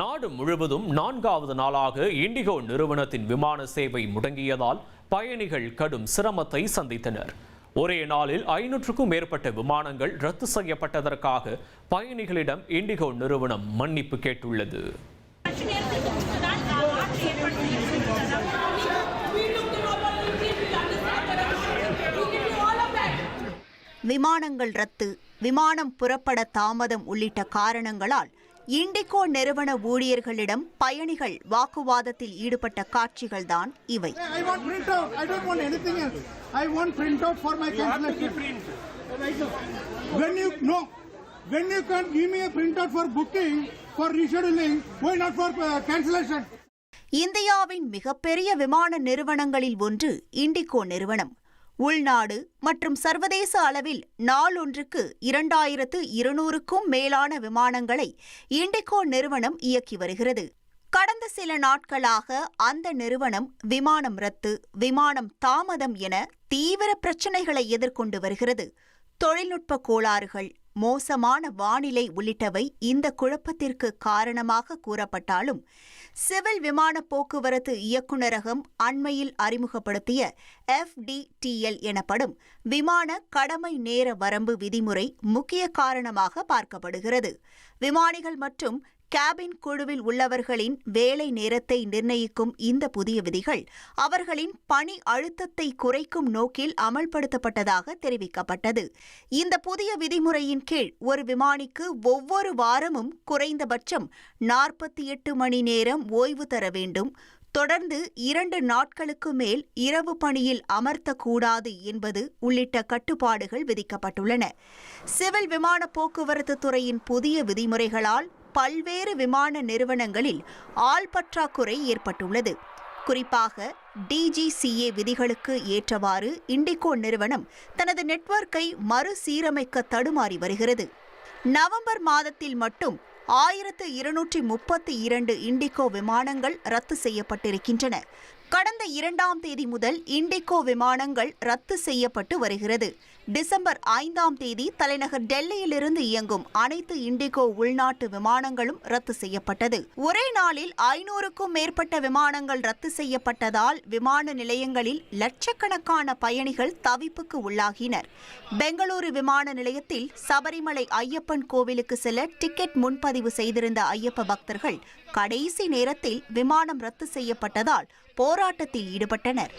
நாடு முழுவதும் 4வது நாளாக இண்டிகோ நிறுவனத்தின் விமான சேவை முடங்கியதால் பயணிகள் கடும் சிரமத்தை சந்தித்தனர். ஒரே நாளில் 500க்கும் மேற்பட்ட விமானங்கள் ரத்து செய்யப்பட்டதற்காக பயணிகளிடம் இண்டிகோ நிறுவனம் மன்னிப்பு கேட்டுள்ளது. விமானங்கள் ரத்து, விமானம் புறப்பட தாமதம் உள்ளிட்ட காரணங்களால் இண்டிகோ நிறுவன ஊழியர்களிடம் பயணிகள் வாக்குவாதத்தில் ஈடுபட்ட காட்சிகள்தான் இவை. இந்தியாவின் மிகப்பெரிய விமான நிறுவனங்களில் ஒன்று இண்டிகோ நிறுவனம். உள்நாடு மற்றும் சர்வதேச அளவில் நாளொன்றுக்கு 2200க்கும் மேலான விமானங்களை இண்டிகோ நிறுவனம் இயக்கி வருகிறது. கடந்த சில நாட்களாக அந்த நிறுவனம் விமானம் ரத்து, விமானம் தாமதம் என தீவிர பிரச்சினைகளை எதிர்கொண்டு வருகிறது. தொழில்நுட்ப கோளாறுகள், மோசமான வானிலை உள்ளிட்டவை இந்த குழப்பத்திற்கு காரணமாக கூறப்பட்டாலும் சிவில் விமான போக்குவரத்து இயக்குநரகம் அண்மையில் அறிமுகப்படுத்திய FDTL எனப்படும் விமான கடமை நேர வரம்பு விதிமுறை முக்கிய காரணமாக பார்க்கப்படுகிறது. விமானிகள் மற்றும் கேபின் குழுவில் உள்ளவர்களின் வேலை நேரத்தை நிர்ணயிக்கும் இந்த புதிய விதிகள் அவர்களின் பணி அழுத்தத்தை குறைக்கும் நோக்கில் அமல்படுத்தப்பட்டதாக தெரிவிக்கப்பட்டது. இந்த புதிய விதிமுறையின் கீழ் ஒரு விமானிக்கு ஒவ்வொரு வாரமும் குறைந்தபட்சம் 48 மணி நேரம் ஓய்வு தர வேண்டும், தொடர்ந்து 2 நாட்களுக்கு மேல் இரவு பணியில் அமர்த்தக்கூடாது என்பது உள்ளிட்ட கட்டுப்பாடுகள் விதிக்கப்பட்டுள்ளன. சிவில் விமான போக்குவரத்து துறையின் புதிய விதிமுறைகளால் பல்வேறு விமான நிறுவனங்களில் ஆள் பற்றாக்குறை ஏற்பட்டுள்ளது. குறிப்பாக DGCA விதிகளுக்கு ஏற்றவாறு இண்டிகோ நிறுவனம் தனது நெட்வொர்க்கை மறுசீரமைக்க தடுமாறி வருகிறது. நவம்பர் மாதத்தில் மட்டும் 1232 இண்டிகோ விமானங்கள் ரத்து செய்யப்பட்டிருக்கின்றன. கடந்த 2ஆம் தேதி முதல் இண்டிகோ விமானங்கள் ரத்து செய்யப்பட்டு வருகிறது. டிசம்பர் 5ஆம் தேதி தலைநகர் டெல்லியிலிருந்து இயங்கும் அனைத்து இண்டிகோ உள்நாட்டு விமானங்களும் ரத்து செய்யப்பட்டது. ஒரே நாளில் 500க்கும் மேற்பட்ட விமானங்கள் ரத்து செய்யப்பட்டதால் விமான நிலையங்களில் லட்சக்கணக்கான பயணிகள் தவிப்புக்கு உள்ளாகினர். பெங்களூரு விமான நிலையத்தில் சபரிமலை ஐயப்பன் கோவிலுக்கு செல்ல டிக்கெட் முன்பதிவு செய்திருந்த ஐயப்ப பக்தர்கள் கடைசி நேரத்தில் விமானம் ரத்து செய்யப்பட்டதால் போராட்டத்தில் ஈடுபட்டனர்.